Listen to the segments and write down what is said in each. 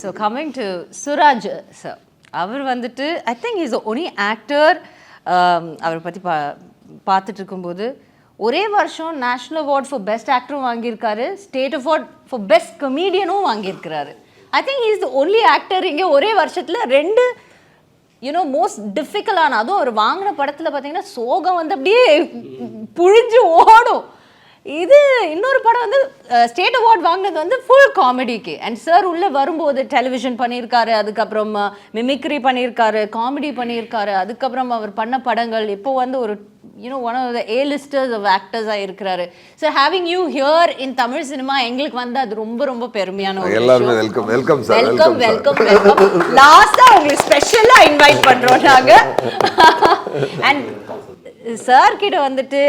So coming to Suraj sir, அவர் வந்துட்டு I think is only actor. அவரை பற்றி பார்த்துட்டு இருக்கும்போது ஒரே வருஷம் நேஷ்னல் அவார்ட் ஃபார் பெஸ்ட் ஆக்டரும் வாங்கியிருக்காரு, ஸ்டேட் அவார்ட் ஃபார் பெஸ்ட் கமீடியனும் வாங்கியிருக்கிறாரு. I think is the only actor இங்கே ஒரே வருஷத்தில் 2 மோஸ்ட் டிஃபிகல்ட்டான, அதுவும் அவர் வாங்கின படத்தில் பார்த்தீங்கன்னா சோகம் வந்து அப்படியே புழிஞ்சு ஓடும். இது இன்னொரு படம் வந்து ஸ்டேட் அவார்ட் வாங்கினது வந்து ஃபுல் காமெடிக்கு. அண்ட் சார் உள்ளே வரும்போது டெலிவிஷன் பண்ணியிருக்காரு, அதுக்கப்புறம் மிமிக்ரி பண்ணியிருக்காரு, காமெடி பண்ணியிருக்காரு. அதுக்கப்புறம் அவர் பண்ண படங்கள் இப்போ வந்து ஒரு one of the A-listers of actors-ஆக இருக்கிறாரு. So having you here in Tamil cinema எங்களுக்கு வந்து அது ரொம்ப ரொம்ப பெருமையான ஒரு எல்லாருமே welcome welcome sir. Welcome welcome welcome. லாஸ்ட்டாக உங்களுக்கு ஸ்பெஷலாக இன்வைட் பண்ணுறோம் நாங்கள். அண்ட் சார் கிட்ட வந்துட்டு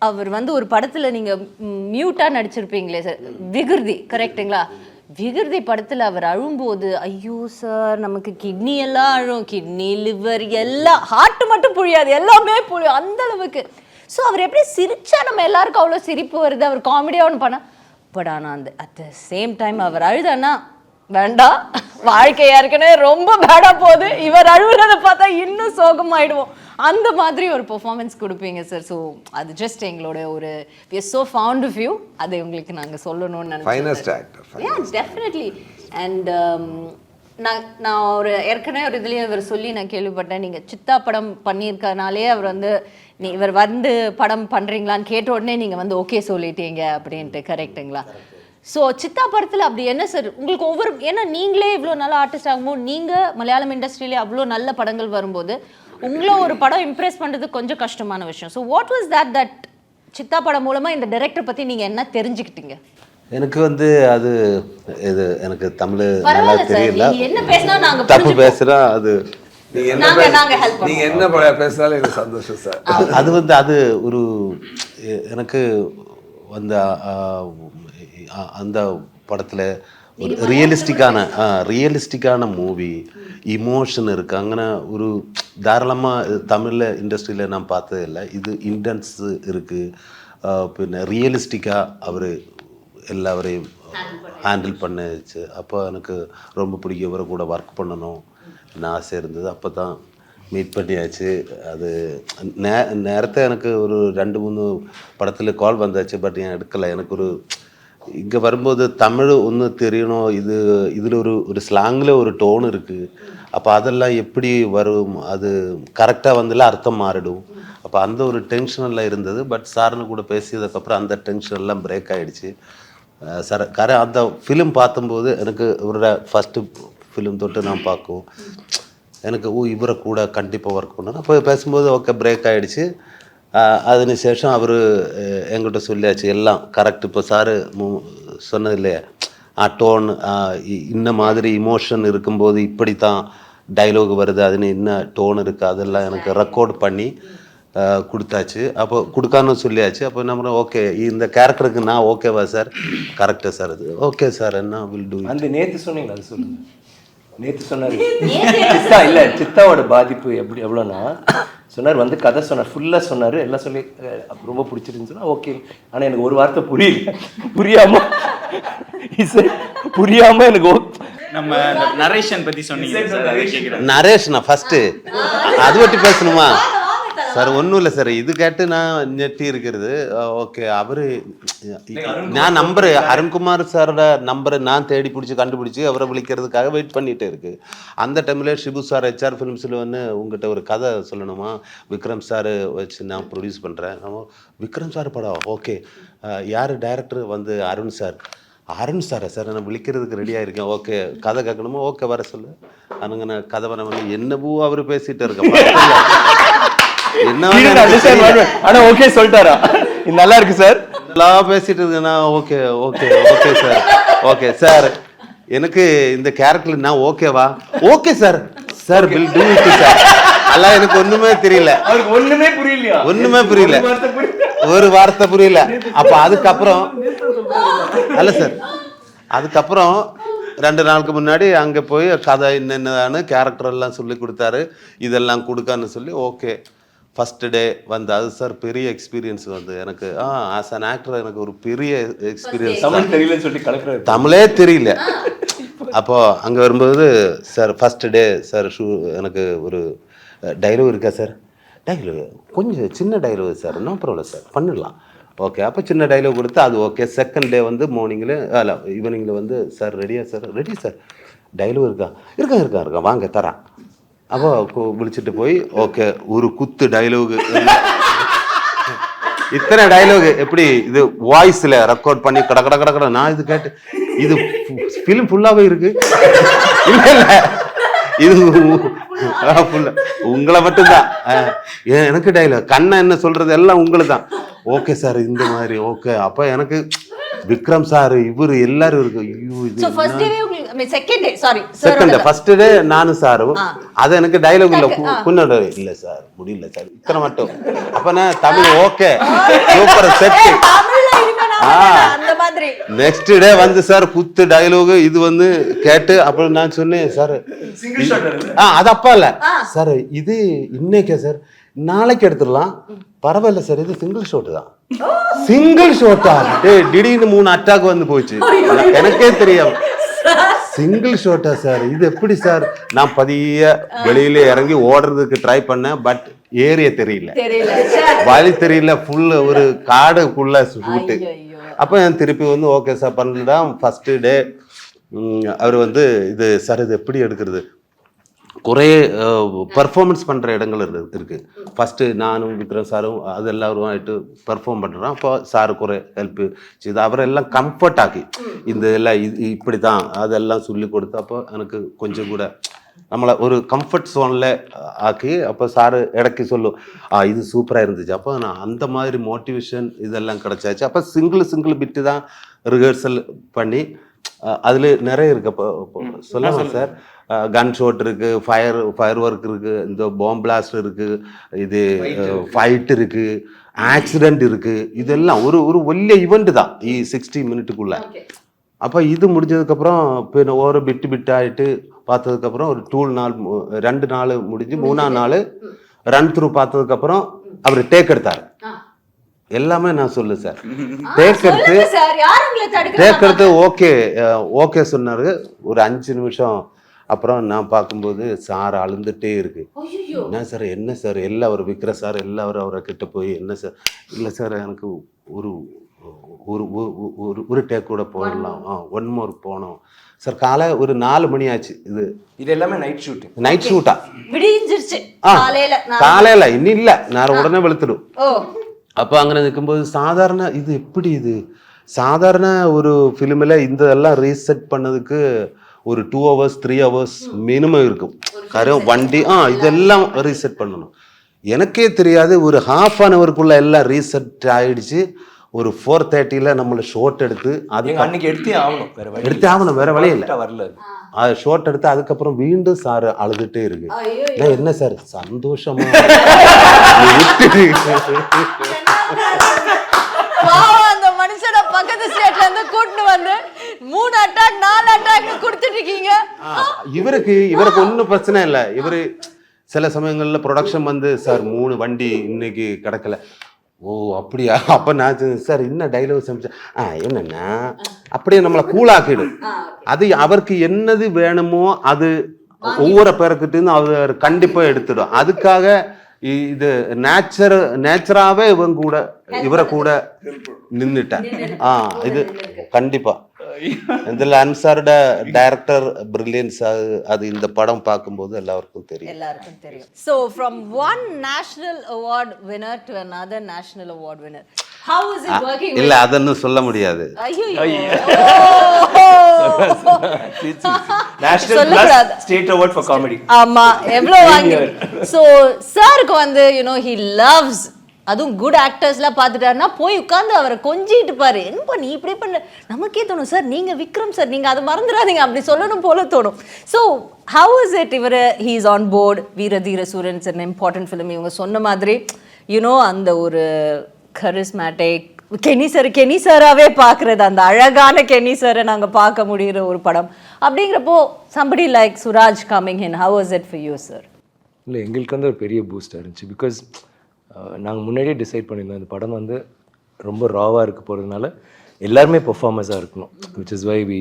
அவர் வந்து ஒரு படத்தில் நீங்கள் மியூட்டாக நடிச்சிருப்பீங்களே சார், விகிருதி, கரெக்டுங்களா? விகிருதி படத்தில் அவர் அழும்போது ஐயோ சார் நமக்கு கிட்னி எல்லாம் அழும், கிட்னி லிவர் எல்லாம், ஹார்ட் மட்டும் புழியாது, எல்லாமே புழியும் அந்த அளவுக்கு. ஸோ அவர் எப்படி சிரிச்சா நம்ம எல்லாருக்கும் அவ்வளோ சிரிப்பு வருது, அவர் காமெடியாக ஒன்று பண்ணால். பட் ஆனால் அந்த அட் த சேம் டைம் அவர் அழுதானா வேண்டாம், வாழ்க்கை ஏற்கனவே ரொம்ப பேடாக போகுது, இவர் அழுகுறதை பார்த்தா இன்னும் சோகமாயிடுவோம், அந்த மாதிரி ஒரு பெர்ஃபார்மன்ஸ் கொடுப்பீங்க சார். ஸோ அது ஜஸ்ட் எங்களோட ஒரு we are so fond of you, அதை உங்களுக்கு நாங்கள் சொல்லணும்னு நினைக்கிறேன். Finest actor. Yeah, definitely. And நான் ஒரு ஏற்கனவே ஒரு இதுலேயே இவர் சொல்லி நான் கேள்விப்பட்டேன், நீங்கள் சித்தா படம் பண்ணியிருக்கனாலே அவர் வந்து இவர் வந்து படம் பண்ணுறீங்களான்னு கேட்ட உடனே நீங்கள் வந்து ஓகே சொல்லிட்டீங்க அப்படின்ட்டு, கரெக்டுங்களா? ஸோ சித்தா படத்தில் அப்படி என்ன சார் உங்களுக்கு ஒவ்வொரு, ஏன்னா நீங்களே இவ்வளோ நல்ல ஆர்டிஸ்ட் ஆகும்போது, நீங்கள் மலையாளம் இண்டஸ்ட்ரியிலே அவ்வளோ நல்ல படங்கள் வரும்போது உங்களை ஒரு படம் இம்ப்ரெஸ் பண்ணுறது கொஞ்சம் கஷ்டமான விஷயம். So what was that Siddha படம் மூலமாக இந்த டைரக்டர் பற்றி நீங்கள் என்ன தெரிஞ்சுக்கிட்டீங்க? எனக்கு வந்து அது இது எனக்கு தமிழ் நல்லா தெரியல, என்ன பேசினா நாங்கள் தப்பு பேசுகிறா, அது நீங்க என்ன பேசினாலும் எனக்கு சந்தோஷம் சார். அது வந்து அது ஒரு எனக்கு வந்து அந்த படத்தில் ஒரு ரியலிஸ்டிக்கான மூவி, இமோஷன் இருக்குது. அங்கே ஒரு தாராளமாக தமிழில் இண்டஸ்ட்ரியில் நான் பார்த்தது இல்லை. இது இன்டென்ஸ் இருக்குது, பின்ன ரியலிஸ்டிக்காக அவர் எல்லாவரையும் ஹேண்டில் பண்ணிச்சு. அப்போ எனக்கு ரொம்ப பிடிக்கும், இவரை கூட ஒர்க் பண்ணணும் ஆசை இருந்தது. அப்போ தான் மீட் பண்ணியாச்சு. அது நேரத்தை எனக்கு ஒரு 2-3 படத்தில் கால் வந்தாச்சு, பட் ஏன் எடுக்கலை. எனக்கு ஒரு இங்கே வரும்போது தமிழ் ஒன்று தெரியணும், இதில் ஒரு ஸ்லாங்கில் ஒரு டோன் இருக்குது. அப்போ அதெல்லாம் எப்படி வரும், அது கரெக்டாக வந்தால அர்த்தம் மாறிடும். அப்போ அந்த ஒரு டென்ஷனெல்லாம் இருந்தது. பட் சார்னு கூட பேசியதுக்கப்புறம் அந்த டென்ஷனெல்லாம் பிரேக் ஆகிடுச்சு. சார் அந்த ஃபிலிம் பார்க்கும்போது எனக்கு ஒரு ஃபஸ்ட்டு ஃபிலிம் தொட்டு நான் பார்க்கும் எனக்கு இவரை கூட கண்டிப்பாக ஒர்க் பண்ணணும். அப்போ பேசும்போது ஓகே பிரேக் ஆகிடுச்சு. அதுக்கு சேஷம் அவர் எங்கிட்ட சொல்லியாச்சு எல்லாம் கரெக்ட். இப்போ சாரு சொன்னது இல்லையா, டோன் இந்த மாதிரி இமோஷன் இருக்கும்போது இப்படி தான் டைலாக் வருது, அதுன்னு இன்னும் டோன் இருக்குது, அதெல்லாம் எனக்கு ரெக்கார்ட் பண்ணி கொடுத்தாச்சு. அப்போ கொடுக்கான்னு சொல்லியாச்சு. அப்போ நம்ம ஓகே இந்த கேரக்டருக்கு நான் ஓகேவா சார், கரெக்டா சார், அது ஓகே சார், என்ன வில் டூ. அந்த நேற்று சொன்னீங்களா, அது சொல்லுங்கள். நேற்று சொன்னார் சித்தா, இல்லை சித்தாவோட பாதிப்பு எவ்வளோன்னா சொன்னார், வந்து கதை சொன்னார், ஃபுல்லாக சொன்னார், எல்லாம் சொல்லி ரொம்ப பிடிச்சிருந்துன்னு சொன்னால் ஓகே. ஆனால் எனக்கு ஒரு வார்த்தை புரியாமல் எனக்கு நம்ம நரேஷன் பற்றி சொன்னீங்க. நரேஷனா ஃபஸ்ட்டு அது பற்றி பேசணுமா சார்? ஒன்றும் இல்லை சார், இது கேட்டு நான் நெட்டி இருக்கிறது. ஓகே, அவரு நான் நம்பரு அருண்குமார் சாரோட நம்பரை நான் தேடி கண்டுபிடிச்சி அவரை விളിக்கிறதுக்காக வெயிட் பண்ணிகிட்டே இருக்கு. அந்த டைமில் ஷிபு சார் HR ஃபிலிம்ஸில் வந்து உங்கள்கிட்ட ஒரு கதை சொல்லணுமா, விக்ரம் சார் வச்சு நான் ப்ரொடியூஸ் பண்ணுறேன். விக்ரம் சார் படம் ஓகே, யார் டைரக்டர் வந்து அருண் சாரா சார், நான் விളിக்கிறதுக்கு ரெடியாக இருக்கேன். ஓகே, கதை கேட்கணுமா, ஓகே வர சொல்லு. அனுங்க நான் கதை வர வந்து என்னவோ அவர் பேசிகிட்டு இருக்கேன். ஆனா ஓகே சொல்லிட்டாரா, நல்லா இருக்கு சார், நல்லா பேசிட்டு இருக்குன்னா okay okay okay sir, okay sir எனக்கு இந்த கேரக்டர் நான் ஓகேவா, okay sir, sir will do it sir. எல்லாம் எனக்கு ஒண்ணுமே தெரியல, ஒண்ணுமே புரியல, ஒரு வார்த்தை புரியல. அப்ப அதுக்கப்புறம் அல்ல சார், அதுக்கப்புறம் 2 நாளுக்கு முன்னாடி அங்கே போய் கதை என்னென்னு கேரக்டர் எல்லாம் சொல்லி கொடுத்தாரு, இதெல்லாம் கொடுக்கான்னு சொல்லி ஓகே. ஃபஸ்ட்டு டே வந்து அது சார் பெரிய எக்ஸ்பீரியன்ஸ் வந்து எனக்கு ஆஸ் அன் ஆக்டர் எனக்கு ஒரு பெரிய எக்ஸ்பீரியன்ஸ். தமிழ் தெரியலன்னு சொல்லி கலக்குறாரு, தமிழே தெரியல. அப்போது அங்கே வரும்போது சார் ஃபஸ்ட்டு டே சார் எனக்கு ஒரு டைலாக் இருக்கா சார்? டைலாக் கொஞ்சம் சின்ன dialogue sir, no problem sir, பண்ணிடலாம். ஓகே, அப்போ சின்ன டைலாக் கொடுத்து அது ஓகே. செகண்ட் டே வந்து மார்னிங்கில் ஈவினிங்கில் வந்து சார் ரெடியா சார்? Ready sir. டைலாக் இருக்கா வாங்க தரேன். அப்போ விழிச்சிட்டு போய் ஓகே ஒரு குத்து டைலாக், இத்தனை டைலாக் எப்படி இது வாய்ஸில் ரெக்கார்ட் பண்ணி கட நான் இது கேட்டு இது ஃபிலிம் ஃபுல்லாகவே இருக்கு. இல்லை இது உங்களை மட்டும்தான், எனக்கு டைலாக் கண்ணா என்ன சொல்றது எல்லாம் உங்களுக்கு தான். ஓகே சார் இந்த மாதிரி ஓகே. அப்போ எனக்கு விக்ரம் சார் இவர் எல்லாரும் இருக்கு. செகண்ட் ஃபர்ஸ்ட் டே நானும் சாரும் அது எனக்கு டைலாக் இல்ல குன்னட இல்ல சார் முடியல சார் இத்தனை மட்டும். அப்ப நான் Tamil okay super set. Next day வந்து சார் குத்து டைலாக் இது வந்து கேட்டு அப்புறம் நான் சொன்னேன் சார் அது அப்பா இல்ல சார் இது இன்னைக்கே சார் நாளைக்கு எடுத்துடலாம் பரவாயில்ல சார் இது சிங்கிள் ஷாட் தான். சிங்கிள் ஷாட்டா? திடீர்னு 3 அட்டாக் வந்து போச்சு எனக்கே தெரியும். சிங்கிள் ஷாட்டா சார் இது எப்படி சார்? நான் பதிய வெளியில இறங்கி ஓடுறதுக்கு ட்ரை பண்ணேன், பட் ஏரியா தெரியல, வழி தெரியல, ஃபுல்லு ஒரு காடுக்குள்ள ஷூட்டு. அப்போ நான் திருப்பி வந்து ஓகே சார் பண்ணலாம். ஃபர்ஸ்ட் டே அவர் வந்து இது சார் இது எப்படி எடுக்கிறது, குறைய பர்ஃபார்மன்ஸ் பண்ணுற இடங்கள் இருக்குது. ஃபஸ்ட்டு நானும் விக்ரம் சாரும் அது எல்லாரும் ஆகிட்டு பர்ஃபார்ம் பண்ணுறோம். அப்போ சாரு குறை ஹெல்ப்பு இது அவரெல்லாம் கம்ஃபர்ட் ஆக்கி இந்த எல்லாம் இது இப்படி தான் அதெல்லாம் சொல்லி கொடுத்து அப்போ எனக்கு கொஞ்சம் கூட நம்மளை ஒரு கம்ஃபர்ட் ஜோனில் ஆக்கி அப்போ சாரு இடக்கி சொல்லும் இது சூப்பராக இருந்துச்சு. அப்போ நான் அந்த மாதிரி மோட்டிவேஷன் இதெல்லாம் கிடச்சாச்சு. அப்போ சிங்கிள் பிட்டு தான் ரிஹர்சல் பண்ணி அதில் நிறைய இருக்குது. அப்போ சொல்லலாம் சார், கன் ஷாட் இருக்குது, ஃபயர் ஒர்க் இருக்குது, இந்த பாம் பிளாஸ்ட் இருக்குது, இது ஃபைட் இருக்குது, ஆக்சிடெண்ட் இருக்குது. இதெல்லாம் ஒரு വലിയ இவெண்ட் தான் 60 மினிட்டுக்குள்ள. அப்போ இது முடிஞ்சதுக்கப்புறம் இப்போ ஒரு பிட்டாகிட்டு பார்த்ததுக்கப்புறம் ஒரு 2 நாள் முடிஞ்சு 3ஆம் நாள் ரன் த்ரூ பார்த்ததுக்கப்புறம் அவர் டேக் எடுத்தார். எல்லாமே நான் சொல்லு சார் டேக் எடுத்து ஓகே சொன்னாரு. ஒரு 5 நிமிஷம் அப்புறம் நான் பார்க்கும்போது சார் அழுந்துட்டே இருக்கு. என்ன சார் எல்லாம் அவர் விற்கிற சார் எல்லாரும் அவரை கிட்ட போய் என்ன சார்? இல்லை சார் எனக்கு ஒரு டேக் கூட போடலாம், 1 மோர் போனோம் சார். காலை ஒரு 4 மணி ஆச்சு. இது எல்லாமே நைட் ஷூட்டா காலையில இன்னும் இல்லை நான் உடனே வெளுத்துடும். அப்போ அங்கே நிற்கும்போது சாதாரண இது எப்படி இது சாதாரண ஒரு ஃபிலிமில் இந்த எல்லாம் ரீசெட் பண்ணதுக்கு ஒரு 2 hours 3 hours மினிமம் இருக்கும். காரணம் வண்டி இதெல்லாம் ரீசெட் பண்ணணும். எனக்கே தெரியாது ஒரு ½ an hour எல்லாம் ரீசெட் ஆயிடுச்சு. ஒரு 4:30 நம்மளை ஷோட் எடுத்து அன்னைக்கு எடுத்தே ஆகணும், வேற வழி இல்லை. அது ஷோட் எடுத்து அதுக்கப்புறம் மீண்டும் சார் அழுதுட்டே இருக்கு. என்ன சார் சந்தோஷமா அந்த மனுஷனை பக்கத்து ஸ்டேட்ல இருந்து கூட்டிட்டு வந்து 3 அட்டாக் 4 அட்டாக் கொடுத்துட்டு இருக்கீங்க. இவருக்கு ஒன்றும் பிரச்சனை இல்லை. இவரு சில சமயங்கள்ல ப்ரொடக்ஷன் வந்து சார் 3 வண்டி இன்னைக்கு கிடக்கல. ஓ அப்படியா? அப்போ நான் சார் இன்னும் டைலாக் சமைச்சேன் என்னன்னா அப்படியே நம்மளை கூலாக்கிடும். அது அவருக்கு என்னது வேணுமோ அது ஒவ்வொரு பேருக்கிட்டும் அவர் கண்டிப்பாக எடுத்துடும். அதுக்காக இது நேச்சராகவே இவரை கூட நின்றுட்டேன். இது கண்டிப்பாக இதில் அன்சாரோட டைரக்டர் பிரில்லியன்ஸ் அது இந்த படம் பார்க்கும்போது எல்லாருக்கும் தெரியும். So from one national award winner to another national award winner, how is it working? இல்ல அதன்னு சொல்ல முடியாது. national plus state award for comedy. ஆமா எவ்வளவு வாங்கி. So சாருக்கு வந்து he loves அதுவும் குட் ஆக்டர்ஸ்லாம் பார்த்துட்டாருன்னா போய் உட்காந்து அவரை கொஞ்சிட்டு பாரு. என்ன நீ இப்படி பண்ண நமக்கே தோணும் சார் நீங்கள் விக்ரம் சார் நீங்கள் அதை மறந்துடாதீங்க அப்படி சொல்லணும் போல தோணும். ஸோ ஹவு இஸ் இட் இவர் ஹீ இஸ் ஆன் போர்ட் வீரதீர சூரன் இஸ் அன் இம்பார்ட்டன்ட் ஃபிலிம். இவங்க சொன்ன மாதிரி அந்த ஒரு கரிஸ்மேட்டிக் கெனி சாராகவே பார்க்குறது அந்த அழகான கெனி சாரை நாங்கள் பார்க்க முடிகிற ஒரு படம் அப்படிங்கிறப்போ somebody like Suraj coming in, how was it for you sir? இல்லை எங்களுக்கு வந்து ஒரு பெரிய பூஸ்டாக இருந்துச்சு. பிகாஸ் நாங்கள் முன்னாடியே டிசைட் பண்ணியிருந்தோம் இந்த படம் வந்து ரொம்ப ராவாக இருக்க போகிறதுனால எல்லாருமே பெர்ஃபார்மன்ஸாக இருக்கணும். Which is why we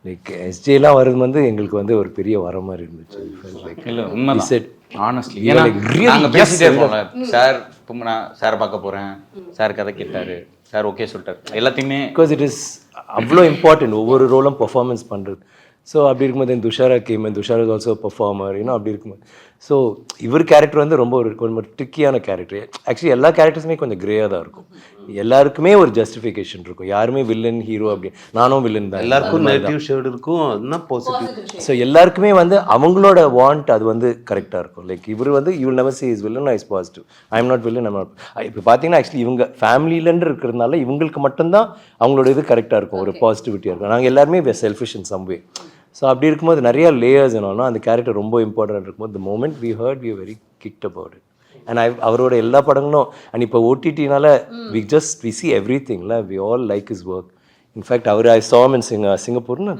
like எஸ்ஜேலாம் வர்றது வந்து எங்களுக்கு வந்து ஒரு பெரிய வர மாதிரி இருந்துச்சு. இல்லை உண்மைதான் செட் ஆனஸ்ட்லி We are ஏன்னா like really நாங்கள் yes, பேசிட்டே yes. இருப்போம்ல சார் இப்போ நான் சாரை பார்க்க போகிறேன் சார் கதை கேட்டார் சார் ஓகே சொல்லிட்டார் எல்லாத்தையுமே பிகாஸ் இட் இஸ் அவ்வளோ இம்பார்ட்டன்ட் ஒவ்வொரு ரோலும் பர்ஃபார்மன்ஸ் பண்ணுறது. ஸோ அப்படி இருக்கும்போது Dushara game Dushara is also performer அப்படி இருக்கும்போது ஸோ இவர் கேரக்டர் வந்து ரொம்ப ஒரு ட்ரிக்கியான கேரக்டர். ஆக்சுவலி எல்லா கேரக்டர்ஸுமே கொஞ்சம் கிரேயாக தான் இருக்கும். எல்லாருக்குமே ஒரு ஜஸ்டிஃபிகேஷன் இருக்கும். யாருமே வில்லன் ஹீரோ அப்படி நானும் வில்லன் தான். எல்லாருக்கும் நெகட்டிவ் ஷேட் இருக்கும் பாசிட்டிவ். ஸோ எல்லாருக்குமே வந்து அவங்களோட வாண்ட் அது வந்து கரெக்டாக இருக்கும். லைக் இவர் வந்து you will never say is villain is positive. I am not villain I'm not. இப்போ பார்த்தீங்கன்னா ஆக்சுவலி இவங்க ஃபேமிலியிலன்னு இருக்கிறதுனால இவங்களுக்கு மட்டும்தான் அவங்களோட இது கரெக்டாக இருக்கும், ஒரு பாசிட்டிவிட்டியாக இருக்கும். நாங்கள் எல்லாருமே selfish in some way. So அப்படி இருக்கும்போது நிறைய லேயர்ஸ் என்னன்னா அந்த கேரக்டர் ரொம்ப இம்பார்ட்டன்ட் இருக்கும்போது the moment we heard we were very kicked about it. And அவரோட எல்லா படங்களும் அண்ட் இப்போ ஓடிடினால we see everything we all like his work. In fact I saw him in சிங்கப்பூர்னு.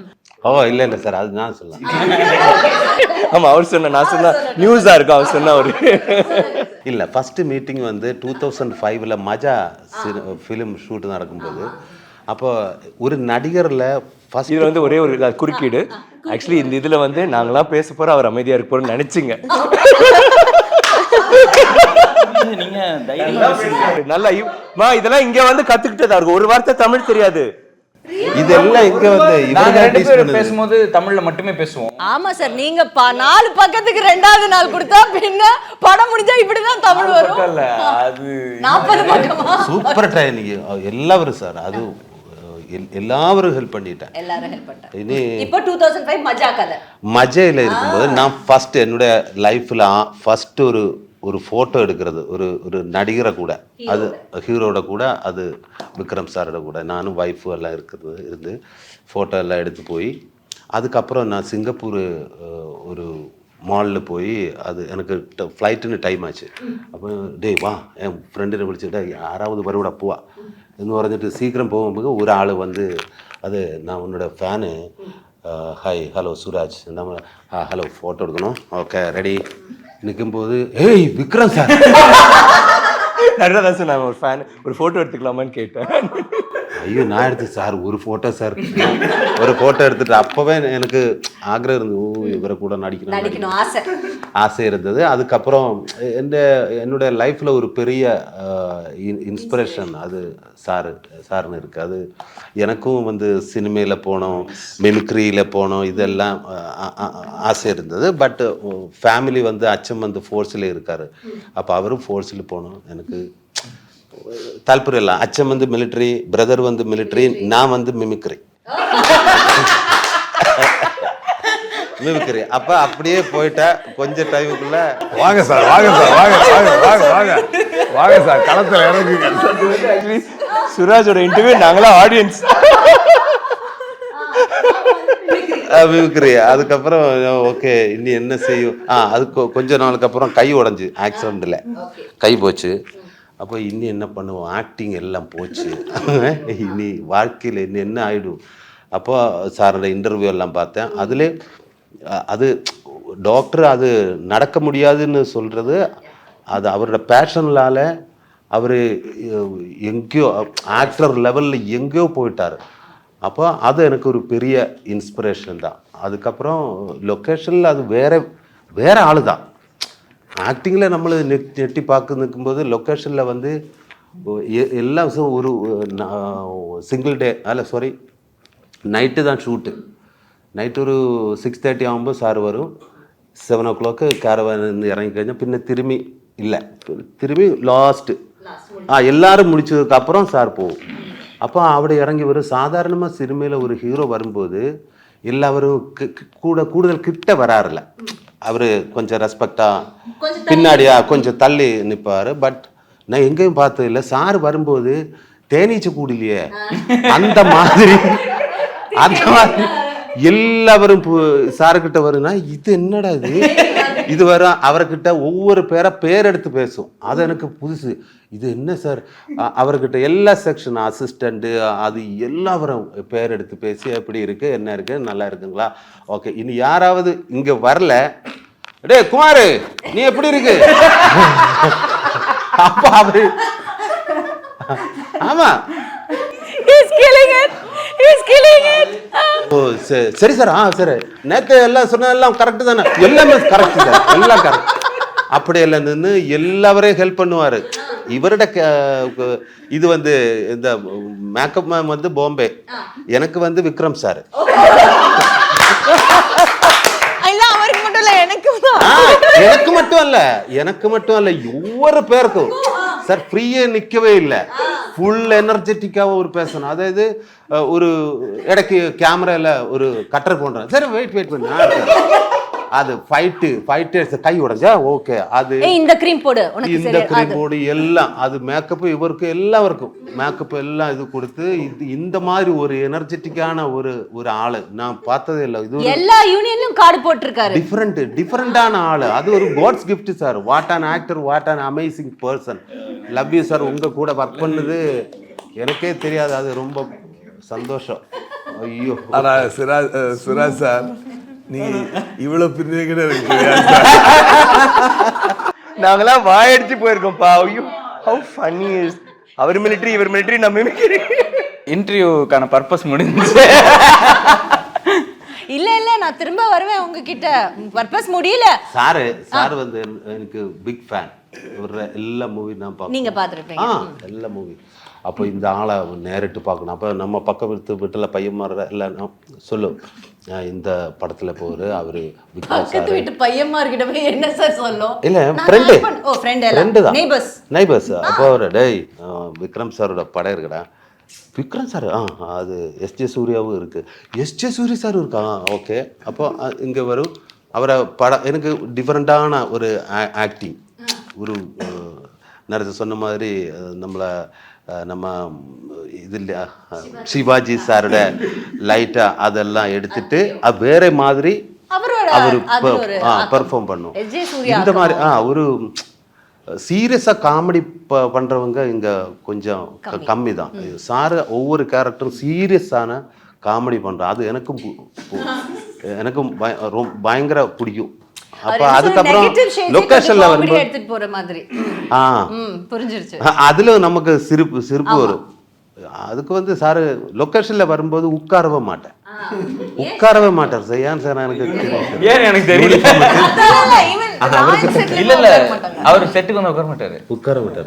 இல்லை சார் அது நான் சொல்லலாம். ஆமாம் அவர் சொன்ன நான் சொன்ன நியூஸாக இருக்கும் அவர் சொன்ன ஒரு இல்லை ஃபஸ்ட்டு மீட்டிங் வந்து 2005 மஜா ஃபிலிம் ஷூட் நடக்கும்போது அப்போ ஒரு நடிகரில் ஃபஸ்ட் இது வந்து ஒரே ஒரு குறுக்கீடு. ஆக்சுவலி இந்த இதில் வந்து நாங்களாம் பேச போகிறோம் அவர் அமைதியாக இருக்க போகிறோம்னு நினச்சிங்க. நீங்கள் தைரியமாக நல்லா இதெல்லாம் இங்கே வந்து கற்றுக்கிட்டதா இருக்கும். ஒரு வார்த்தை தமிழ் தெரியாது. இதெல்லாம் இங்க வந்து நாங்கள் 2 பேரும் பேசும்போது தமிழில் மட்டுமே பேசுவோம். ஆமா சார், நீங்க 4 பக்கத்துக்கு 2வது நாள் கொடுத்தா பின்ன படம் முடிஞ்சா இப்படிதான் தமிழ் வரும். அது 40 பக்கமா சூப்பர் டைனிங் எல்லாரும் சார் அது எல்லாரும் ஹெல்ப் பண்ணிட்டேன். எல்லாரும் ஹெல்ப் பண்ணிட்டாங்க. இனி இப்போ 2005 மஜா கதை மஜையில் இருக்கும்போது நான் ஃபர்ஸ்ட் என்னுடைய லைஃப்ல ஃபர்ஸ்ட் ஒரு ஃபோட்டோ எடுக்கிறது ஒரு நடிகரை கூட, அது ஹீரோட கூட, அது விக்ரம் சாரோட கூட நானும் ஒய்ஃபு எல்லாம் இருந்து ஃபோட்டோ எல்லாம் எடுத்து போய் அதுக்கப்புறம் நான் சிங்கப்பூர் ஒரு மாலில் போய் அது எனக்கு ஃப்ளைட்டுன்னு டைம் ஆச்சு. அப்போ டேய் வா என் ஃப்ரெண்டு விളിച്ചിട്ട് யாராவது வருவிட போவா എന്ന് പറഞ്ഞിട്ട് சீக்கிரம் போகும்போது ஒரு ஆள் வந்து அது நான் உன்னோட ஃபேனு ஹாய் ஹலோ சுராஜ் நம்ம ஹலோ ஃபோட்டோ எடுக்கணும் ஓகே ரெடி நிற்கும்போது ஏய் விக்ரம் சார் நிறையா சார் நான் ஒரு ஃபேன் ஒரு ஃபோட்டோ எடுத்துக்கலாமான்னு கேட்டேன். ஐயோ நான் எடுத்து சார் ஒரு ஃபோட்டோ சார் ஒரு ஃபோட்டோ எடுத்துட்டு அப்போவே எனக்கு ஆக்ரகம் இருந்தது. இவரை கூட நடிக்கணும் ஆசை இருந்தது. அதுக்கப்புறம் என்னுடைய லைஃப்பில் ஒரு பெரிய இன்ஸ்பிரேஷன் அது சாருன்னு இருக்குது. அது எனக்கும் வந்து சினிமையில் போனோம், மிமிக்ரியில் போனோம், இதெல்லாம் ஆசை இருந்தது. பட் ஃபேமிலி வந்து அச்சம் வந்து ஃபோர்ஸில் இருக்கார். அப்போ அவரும் ஃபோர்ஸில் போகணும் எனக்கு தால்பரியம் இல்லை. அச்சம் வந்து மிலிட்ரி, பிரதர் வந்து மிலிட்ரி, நான் வந்து மிமிக்ரி. அப்ப அப்படியே போயிட்டா கொஞ்சம் டைமுக்குள்ள வாங்க சார் வாங்க சார் வாங்க வாங்க வாங்க வாங்க வாங்க சார் களத்தில் இறங்குங்க. சுராஜோட இன்டர்வியூ நாங்களா ஆடியன்ஸ் மிமிக்ரி. அதுக்கப்புறம் ஓகே இனி என்ன செய்யும். அதுக்கு கொஞ்ச நாளுக்கு அப்புறம் கை உடஞ்சி ஆக்சிடென்ட்ல கை போச்சு. அப்போ இன்னும் என்ன பண்ணுவோம், ஆக்டிங் எல்லாம் போச்சு, இனி வாழ்க்கையில் இன்னும் என்ன ஆகிடும். அப்போ சாரோட இன்டர்வியூ எல்லாம் பார்த்தேன். அதிலே அது டாக்டர் அது நடக்க முடியாதுன்னு சொல்கிறது அது அவரோட பேஷன்லால் அவர் எங்கேயோ ஆக்டர் லெவலில் எங்கேயோ போயிட்டார். அப்போ அது எனக்கு ஒரு பெரிய இன்ஸ்பிரேஷன் தான். அதுக்கப்புறம் லொக்கேஷனில் அது வேற ஆள் தான். ஆக்டிங்கில் நம்மளை நெட்டி பார்க்க நிற்கும்போது லொக்கேஷனில் வந்து எல்லா விஷயம் ஒரு சிங்கிள் டே நைட்டு தான் ஷூட்டு. நைட்டு ஒரு 6:30 ஆகும்போது சார் வரும். 7 o'clock கேரவான் இறங்கி കഴിഞ്ഞാൽ പിന്നെ திரும்பி லாஸ்ட்டு எல்லாரும் முடிச்சதுக்கப்புறம் சார் போகும். அப்போ அப்படி இறங்கி வரும். சாதாரணமாக சினிமையில் ஒரு ஹீரோ வரும்போது எல்லாரும் கூடுதல் கிட்ட வராருல, அவர் கொஞ்சம் ரெஸ்பெக்டாக பின்னாடியா கொஞ்சம் தள்ளி நிற்பார். பட் நான் எங்கேயும் பார்த்தது இல்லை. சார் வரும்போது தேனீச்சை கூடலையே அந்த மாதிரி எல்லாரும் சாருக்கிட்ட வருன்னா இது என்னடா இது வரும். அவர்கிட்ட ஒவ்வொரு பேர் எடுத்து பேசும். அது எனக்கு புதுசு. இது என்ன சார் அவர்கிட்ட எல்லா செக்ஷன் அசிஸ்டண்ட்டு அது எல்லாரும் பேர் எடுத்து பேசி எப்படி இருக்குது என்ன இருக்குது நல்லா இருக்குங்களா ஓகே இனி யாராவது இங்கே வரல டே குமார் நீ எப்படி இருக்கு அப்போ அவரு ஆமா He's killing it. ஓ சரி சார் சரி நேற்று எல்லாம் சொன்னதெல்லாம் கரெக்டு தானே, எல்லாமே கரெக்ட் சார், எல்லாம் கரெக்ட். அப்படி எல்லாம் நின்று எல்லாவரையும் ஹெல்ப் பண்ணுவார். இவரோட இது வந்து இந்த மேக்கப் மேம் வந்து பாம்பே, எனக்கு வந்து விக்ரம் சார். எனக்கு மட்டும் அல்ல ஒவ்வொரு பேருக்கும் சார் ஃப்ரீயே நிற்கவே இல்லை, ஃபுல் எனர்ஜெட்டிக்காக ஒரு பேசணும். அதாவது ஒரு இடைக்கு கேமராவில் ஒரு கட்டர் போடுறேன், சரி வெயிட் பண்ண அது ஃபைட்டு கை உடைஞ்சா ஓகே, அது இந்த க்ரீம் போடு எல்லாம், அது மேக்கப் இவருக்கு எல்லாருக்கும் மேக்கப் எல்லாம் இது கொடுத்து இந்த மாதிரி ஒரு எனர்ஜெட்டிக்கான ஒரு ஆளு நான் பார்த்ததே இல்லை. இது எல்லா யூனியன்லயும் கார்டு போட்டிருக்காரு, டிஃபரெண்டான ஆளு. அது ஒரு god's gift sir. What an actor, what an amazing person. Love you sir. உங்க கூட ஒர்க் பண்ணது எனக்கே தெரியாது, அது ரொம்ப சந்தோஷம். ஐயோ ஆனா சுராஜ் சார் நீ இவ்வளவு பிரிஞ்சு நாங்களாம் வாயடிச்சு போயிருக்கோம்ப்பா. ஐயோ ஹவ் ஃபன்னி இஸ். அவர் மிலிட்டரி இவர் மிலிட்டரி நம்ம மிலிட்டரி. இன்டர்வியூக்கான பர்பஸ் முடிஞ்சிச்சு. இல்ல நான் திரும்ப வருவேன் உங்ககிட்ட, பர்பஸ் முடியல. சார் வந்து எனக்கு பிக் ஃபேன். இவர எல்லா மூவி நான் பார்ப்பேன். நீங்க பார்த்துருப்பீங்க எல்லா மூவி. அப்போ இந்த ஆளை நேரிட்டு பார்க்கணும். அப்போ நம்ம பக்கம் வீட்டுல பையன் மாதிரி எல்லாம் சொல்லும், இந்த படத்துல போரு அவரு பக்கத்து வீட்டு பையன்மார்கிட்ட போய் என்ன சார் சொல்லும்? இல்ல ஃப்ரெண்டு தான், நெய்பர்ஸ். அப்போ அவரு டேய் விக்ரம் சாரோட படம் இருக்குடா. விக்ரம் சார் அது எஸ்ஜே சூர்யாவும் இருக்கு, எஸ்ஜே சூர்யா சார் இருக்கா, ஓகே. அப்போ இங்கே வரும் அவரை படம். எனக்கு டிஃப்ரெண்ட்டான ஒரு ஆக்டிங், ஒரு நிறைய சொன்ன மாதிரி நம்ம இது இல்லையா சிவாஜி சாரோட லைட்டா அதெல்லாம் எடுத்துட்டு வேற மாதிரி அவர் பெர்ஃபார்ம் பண்ணும். இந்த மாதிரி ஒரு சீரியஸா காமெடி பண்றவங்க இங்க கொஞ்சம் கம்மி தான். சார் ஒவ்வொரு கேரக்டரும் சீரியஸான காமெடி பண்றோம், அது எனக்கும் பயங்கர பிடிக்கும். அப்ப அதுக்கப்புறம் லொகேஷன்ல வரும்போது எடுத்துட்டு போற மாதிரி புரிஞ்சிருச்சு. அதுல நமக்கு சிரிப்பு வரும். அதுக்கு வந்து சார் லொகேஷன்ல வரும்போது உட்காரவே மாட்டார் சார். ஏன் சார் எனக்கு தெரியல. இல்ல அவர் செட்டுக்கு வந்து உட்கார மாட்டாரு.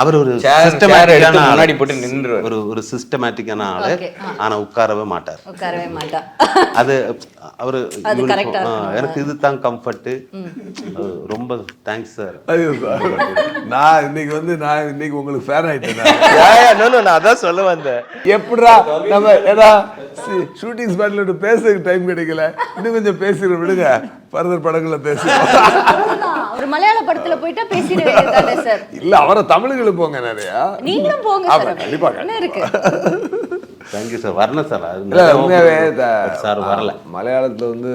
அவர் ஒரு முன்னாடி போட்டு நின்றுவார். ஒரு சிஸ்டமேட்டிக்கான ஆளு, ஆனா உட்காரவே மாட்டார். அது அவரு எனக்கு இதுதான் கம்ஃபர்ட். ரொம்ப தேங்க்ஸ் சார். நான் இன்னைக்கு உங்களுக்கு ஃபேன் ஆயிட்டேன். நான் அதான் சொல்ல வந்தேன். எப்படா நம்ம ஏதா ஷூட்டிங் ஸ்பாட்ல பேசுறதுக்கு டைம் கிடைக்கல, இன்னும் கொஞ்சம் பேசுற விடுங்க, ஃபர்தர் படங்களை பேசுறோம். ஒரு மலையாள படத்துல போயிட்டா பேசிடுவீங்க சார். இல்ல அவரை தமிழுக்கு போங்க, நிறைய நீங்களும் போங்க சார். கண்டிப்பா என்ன இருக்கு. Thank you sir. வரணும் சார். உண்மையாவே சார் வரல. மலையாளத்துல வந்து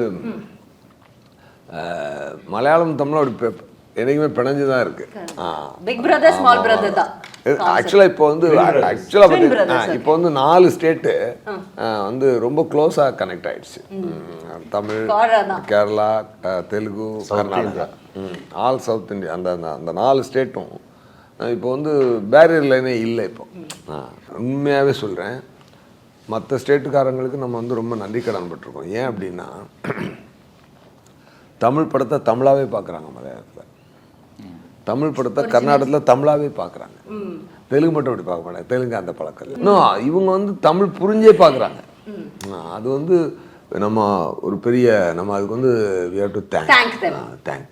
மலையாளம் தமிழோட என்னைக்குமே பிணைஞ்சுதான் இருக்கு. பிக் பிரதர் ஸ்மால் பிரதர் தான். ஆக்சுவலா இப்போ வந்து இப்போ வந்து 4 ஸ்டேட்டு வந்து ரொம்ப க்ளோஸா கனெக்ட் ஆயிடுச்சு. Tamil, Kerala, Telugu, Karnataka, all south India, அந்த 4 ஸ்டேட்டும் இப்போ வந்து பேரியர் லைனே இல்லை. இப்போ உண்மையாகவே சொல்கிறேன், மற்ற ஸ்டேட்டுக்காரங்களுக்கு நம்ம வந்து ரொம்ப நன்றி கடன் பட்டிருக்கோம். ஏன் அப்படின்னா தமிழ் படத்தை தமிழாகவே பார்க்குறாங்க, மலையாளத்தில் தமிழ் படத்தை கர்நாடகத்தில் தமிழாகவே பார்க்குறாங்க, தெலுங்கு மட்டும் அப்படி பார்க்க மாட்டாங்க. தெலுங்கு அந்த பழக்கம் இன்னும் இவங்க வந்து தமிழ் புரிஞ்சே பார்க்குறாங்க. அது வந்து நம்ம ஒரு பெரிய நம்ம அதுக்கு வந்து we have to thank